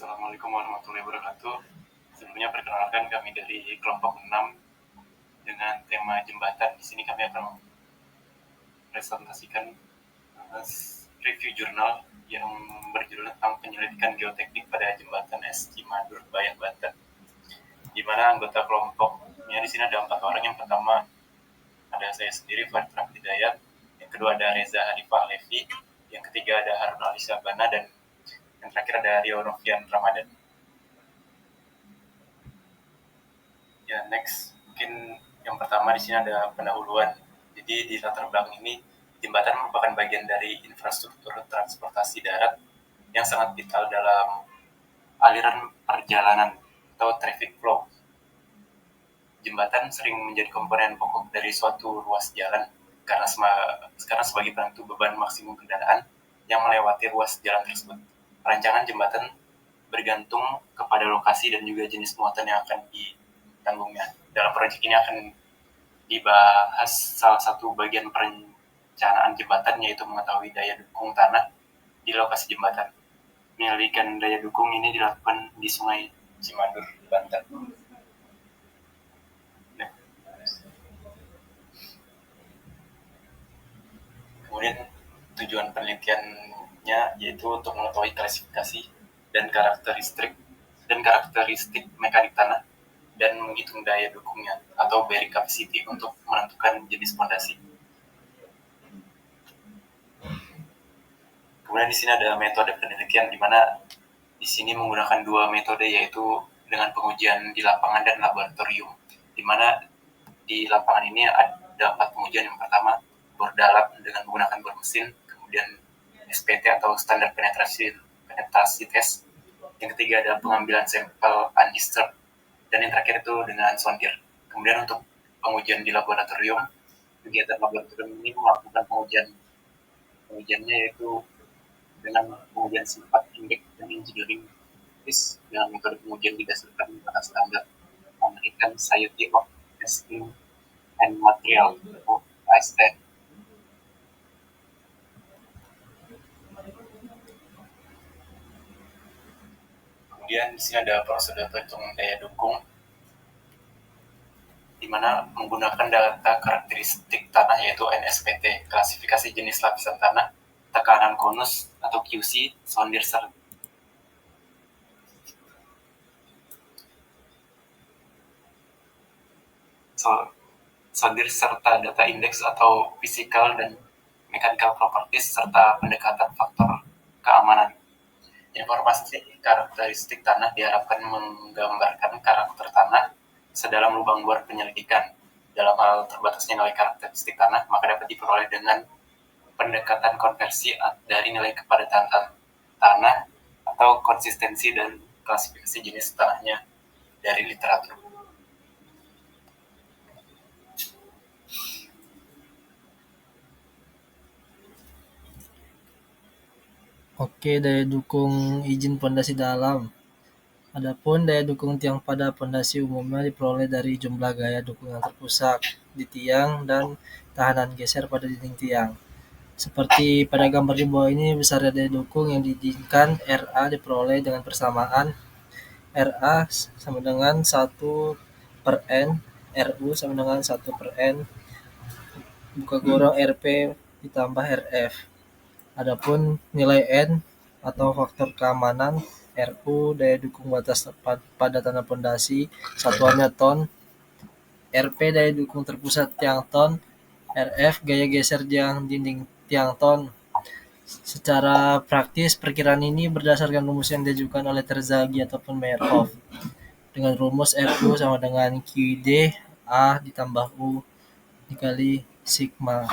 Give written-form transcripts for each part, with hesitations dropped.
Assalamualaikum warahmatullahi wabarakatuh. Sebelumnya perkenalkan kami dari kelompok 6 dengan tema jembatan. Di sini kami akan presentasikan review jurnal yang berjudul tentang penyelidikan geoteknik pada jembatan es Cimandur Bayak Banten. Di mana anggota kelompoknya di sini ada 4 orang. Yang pertama ada saya sendiri, Farid Rahmat Hidayat. Yang kedua ada Reza Hanifah Levi. Yang ketiga ada Harun Ali Sabana, dan yang terakhir ada Rio Novian Ramadan. Ya, next. Mungkin yang pertama di sini ada pendahuluan. Jadi di latar belakang ini, jembatan merupakan bagian dari infrastruktur transportasi darat yang sangat vital dalam aliran perjalanan atau traffic flow. Jembatan sering menjadi komponen pokok dari suatu ruas jalan karena sebagai penentu beban maksimum kendaraan yang melewati ruas jalan tersebut. Rancangan jembatan bergantung kepada lokasi dan juga jenis muatan yang akan ditanggungnya. Dalam proyek ini akan dibahas salah satu bagian perencanaan jembatan, yaitu mengetahui daya dukung tanah di lokasi jembatan. Penyelidikan daya dukung ini dilakukan di Sungai Cimandur, Banten. Kemudian tujuan penelitiannya yaitu untuk mengetahui klasifikasi dan karakteristik mekanik tanah dan menghitung daya dukungnya atau bearing capacity untuk menentukan jenis fondasi. Kemudian di sini ada metode penelitian, di mana di sini menggunakan 2 metode, yaitu dengan pengujian di lapangan dan laboratorium. Di mana di lapangan ini ada 4 pengujian. Yang pertama, bor dalam dengan menggunakan bor mesin, kemudian SPT atau standar penetrasi tes. Yang ketiga ada pengambilan sampel undisturbed, dan yang terakhir itu dengan sondir. Kemudian untuk pengujian di laboratorium, kegiatan laboratorium ini melakukan pengujiannya yaitu dengan pengujian sifat indeks dan engineering dengan metode pengujian didasarkan pada standar American Society of Testing and Material atau ASTM. Kemudian di sini ada prosedur perhitungan daya dukung, di mana menggunakan data karakteristik tanah yaitu NSPT, klasifikasi jenis lapisan tanah, tekanan konus atau QC, sondir serta data indeks atau physical dan mechanical properties serta pendekatan faktor keamanan. Informasi karakteristik tanah diharapkan menggambarkan karakter tanah sedalam lubang bor penyelidikan. Dalam hal terbatasnya nilai karakteristik tanah, maka dapat diperoleh dengan pendekatan konversi dari nilai kepadatan tanah atau konsistensi dan klasifikasi jenis tanahnya dari literatur. Oke, daya dukung izin pondasi dalam. Adapun daya dukung tiang pada pondasi umumnya diperoleh dari jumlah gaya dukung yang terpusat di tiang dan tahanan geser pada dinding tiang. Seperti pada gambar di bawah ini, besar daya dukung yang diizinkan RA diperoleh dengan persamaan RA sama dengan 1 per N, RU sama dengan 1 per N, buka kurung RP ditambah RF. Adapun nilai N atau faktor keamanan, RU daya dukung batas pada tanah pondasi satuannya ton, RP daya dukung terpusat tiang ton, RF gaya geser dinding tiang ton. Secara praktis, perkiraan ini berdasarkan rumus yang diajukan oleh Terzaghi ataupun Meyerhoff. Dengan rumus RU sama dengan QD A ditambah U dikali sigma.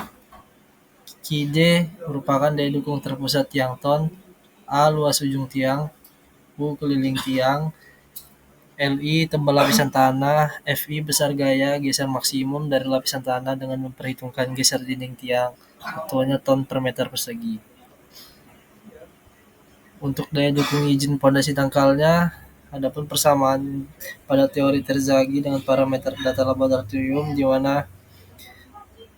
QD merupakan daya dukung terpusat tiang ton, A luas ujung tiang, U keliling tiang, Li tebal lapisan tanah, Fi besar gaya geser maksimum dari lapisan tanah dengan memperhitungkan geser dinding tiang. Satuannya ton per meter persegi. Untuk daya dukung izin pondasi dangkalnya, adapun persamaan pada teori Terzaghi dengan parameter data laboratorium, di mana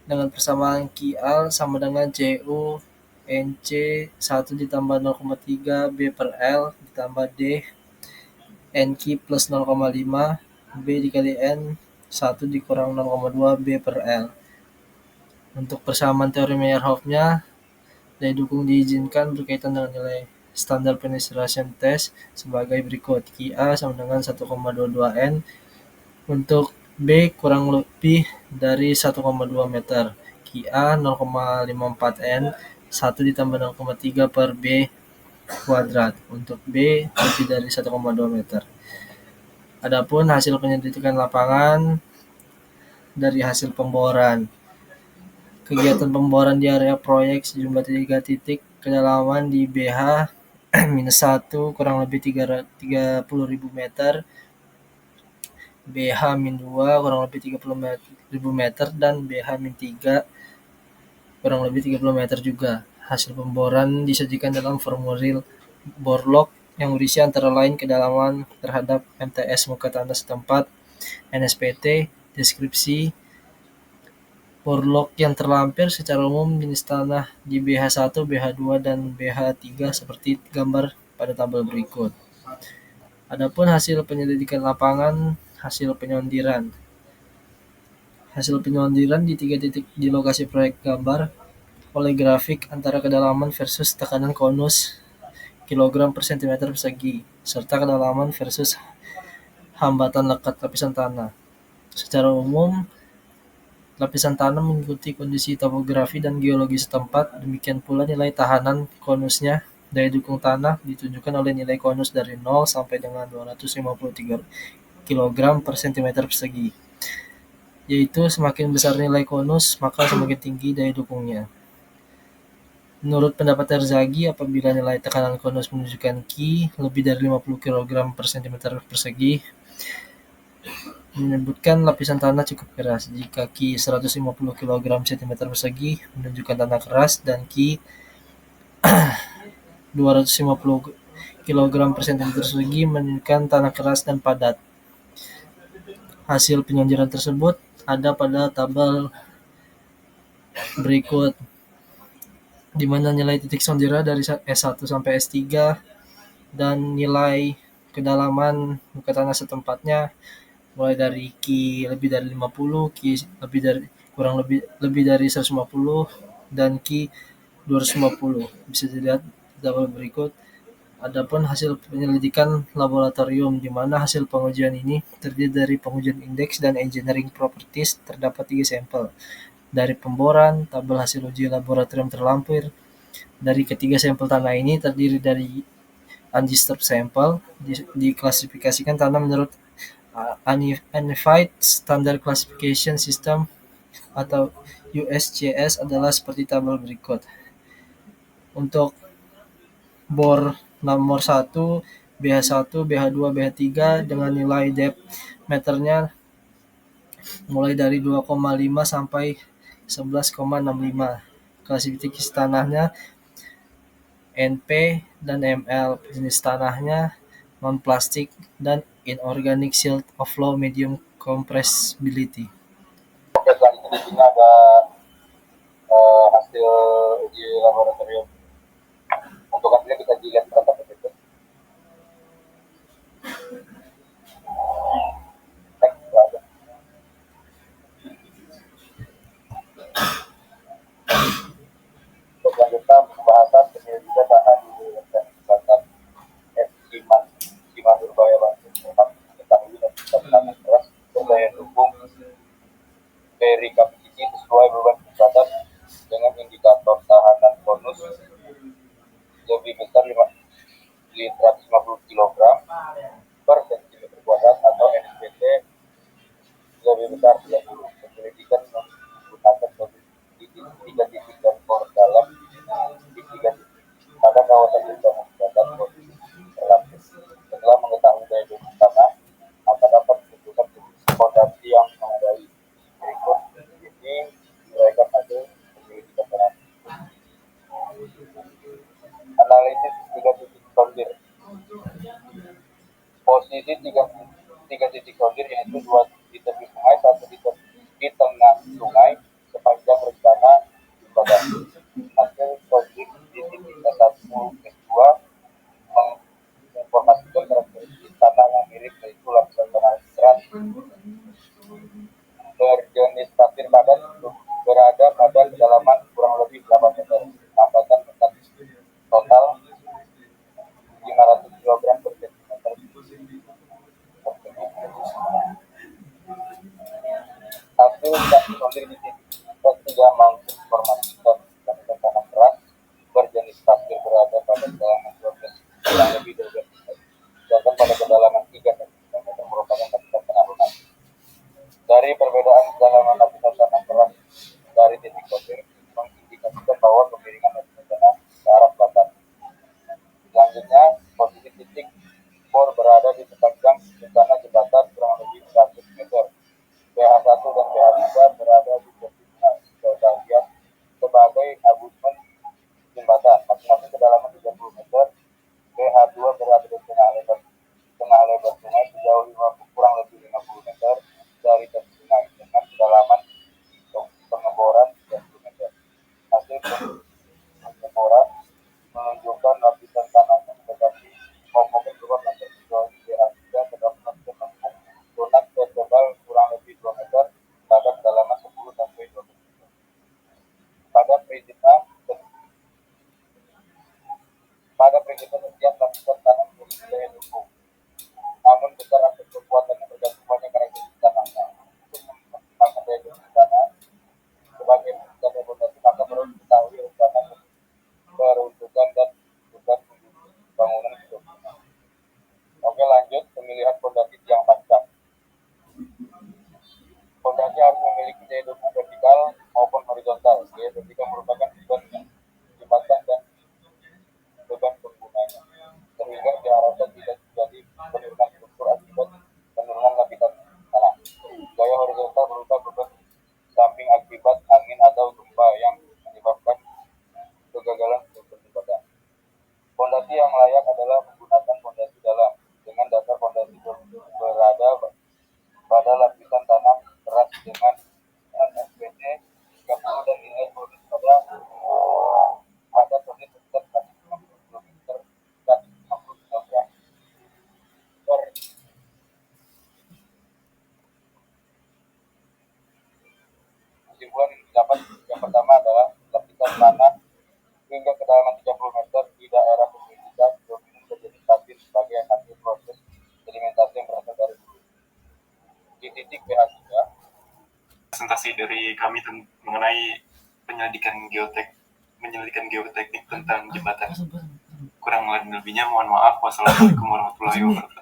dengan persamaan QL sama dengan CU NC 1 ditambah 0,3 B per L ditambah D NQ plus 0,5, B dikali N 1 dikurang 0,2 B per L. Untuk persamaan teori Meyerhof-nya, daya dukung diizinkan berkaitan dengan nilai standar penetration test sebagai berikut. QA sama dengan 1,22 N untuk B kurang lebih dari 1,2 meter. QA 0,54 N 1 ditambah 0,3 per B kuadrat. Untuk B lebih dari 1,2 meter. Adapun hasil penyelidikan lapangan dari hasil pemboran. Kegiatan pemboran di area proyek sejumlah 3 titik kedalaman di BH minus 1 kurang lebih 30.000 meter, BH min 2 kurang lebih 30.000 meter, dan BH min 3 kurang lebih 30 meter juga. Hasil pemboran disajikan dalam formulir borlog yang berisi antara lain kedalaman terhadap MTS muka tanah setempat, NSPT, deskripsi, borlog yang terlampir secara umum jenis tanah di BH1, BH2, dan BH3 seperti gambar pada tabel berikut. Adapun hasil penyelidikan lapangan, hasil penyondiran. Hasil penyondiran di 3 titik di lokasi proyek gambar oleh grafik antara kedalaman versus tekanan konus kilogram per sentimeter persegi, serta kedalaman versus hambatan lekat lapisan tanah. Secara umum, lapisan tanah mengikuti kondisi topografi dan geologi setempat, demikian pula nilai tahanan konusnya. Daya dukung tanah ditunjukkan oleh nilai konus dari 0 sampai dengan 253 kg per cm persegi, yaitu semakin besar nilai konus, maka semakin tinggi daya dukungnya. Menurut pendapat Terzaghi, apabila nilai tekanan konus menunjukkan Q lebih dari 50 kg per cm persegi, menyebutkan lapisan tanah cukup keras. Jika Q 150 kg cm persegi menunjukkan tanah keras, dan Q 250 kg per cm persegi menunjukkan tanah keras dan padat. Hasil penyondiran tersebut ada pada tabel berikut, di mana nilai titik sondira dari S1 sampai S3 dan nilai kedalaman muka tanah setempatnya mulai dari Q lebih dari 50, Q lebih dari kurang lebih dari 150, dan Q 250. Bisa dilihat tabel berikut. Adapun hasil penyelidikan laboratorium, di mana hasil pengujian ini terdiri dari pengujian indeks dan engineering properties. Terdapat 3 sampel. Dari pemboran, tabel hasil uji laboratorium terlampir. Dari ketiga sampel tanah ini terdiri dari undisturbed sampel, diklasifikasikan tanah menurut Unified Standard Classification System atau USCS adalah seperti tabel berikut. Untuk bor nomor 1, BH1, BH2, BH3 dengan nilai depth meternya mulai dari 2,5 sampai 11,65. Klasifikasi tanahnya NP dan ML, jenis tanahnya non-plastik dan inorganic silt of low medium compressibility. Oke, selanjutnya di sini ada hasil uji laboratorium. Untuk hasilnya kita dilihat berapa begitu. Untuk selanjutnya pembahasan penyelidikan bahan di Batam Siman Nurbaya Bandung memang mengetahui dan bisa menangani keras berdaya dukung verifikasi sesuai beban badan dengan indikator tahanan konus lebih besar 550 kg per cm kuadrat atau NSPT lebih besar 30. Penyelidikan menggunakan tiga titik dan bor dalam di 3 titik pada kawasan dibangun badan kondisi terlampir. Setelah mengetahui daya dukung tanah, maka dapat menentukan jenis fondasi yang memadai. Berikut ini uraikan hasil penyelidikan tanah. Analisis 3 titik sondir. Posisi 3 titik sondir yaitu 2 di tepi sungai, 1 di tengah sungai sepanjang rencana jembatan. Hasil sondir di titik S1, S2 menginformasikan karakteristik tanah yang berjenis pasir padat berada pada kedalaman kurang lebih 8 meter. Hambatan letak total 500 kg per cm persegi. Hasil sondir di titik 3 menginformasikan tanah keras berjenis pasir berada pada kedalaman 12 kurang lebih 12 meter. Sedangkan pada kedalaman 3 cm merupakan lapisan tanah lunak. Dari perbedaan kedalaman lapisan tanah keras dari titik sondir mengindikasikan bahwa kemiringan lapisan tanah ke arah selatan. Selanjutnya, posisi titik bor berada di sepanjang bencana jembatan kurang lebih 100 meter. PH1 dan PH3 berada di posisi bagian sebagai abutmen jembatan, masing-masing kedalaman 30 meter. PH2 berada di tengah lebar sungai sejauh kurang lebih 50 meter dari tepi sungai dengan kedalaman pengeboran 30 meter. Hasil pengeboran menunjukkan lapisan tanah yang mendekati komponen keluar lantai PH3 terdapat lunak tertebal kurang lebih 2 meter pada kedalaman 10 sampai 20 meter. Pada prinsipnya setiap lapisan tanah memiliki daya dukung. Namun besar atau kekuatannya bergantung pada karakteristik tanahnya. Untuk memaksimalkan daya dukung tanah sebagai mencapai fondasi, maka perlu diketahui rencana peruntukan dan tugas bangunan hidup. Oke, lanjut pemilihan fondasi tiang panjang. Fondasi harus memiliki daya dukung vertikal maupun horizontal. Daya vertikal merupakan beban jembatan dan beban penggunanya, sehingga diharapkan tidak terjadi penurunan struktur akibat penurunan lapisan tanah. Gaya horizontal berupa beban samping akibat angin atau gempa yang menyebabkan kegagalan struktur jembatan. Fondasi yang layak adalah menggunakan fondasi dalam dengan dasar fondasi berada pada lapisan tanah keras dengan NSPT 30 dan nilai bonus pada bonus sebesar 150 km 150 kg per. Kesimpulan yang didapat yang pertama adalah lapisan tanah hingga kedalaman 30 meter di daerah penyelidikan dominan berjenis pasir sebagai hasil proses sedimentasi yang berasal dari hulu. Di titik PH3, presentasi dari kami mengenai penyelidikan geoteknik tentang jembatan. Kurang lebihnya mohon maaf. Wassalamualaikum warahmatullahi wabarakatuh.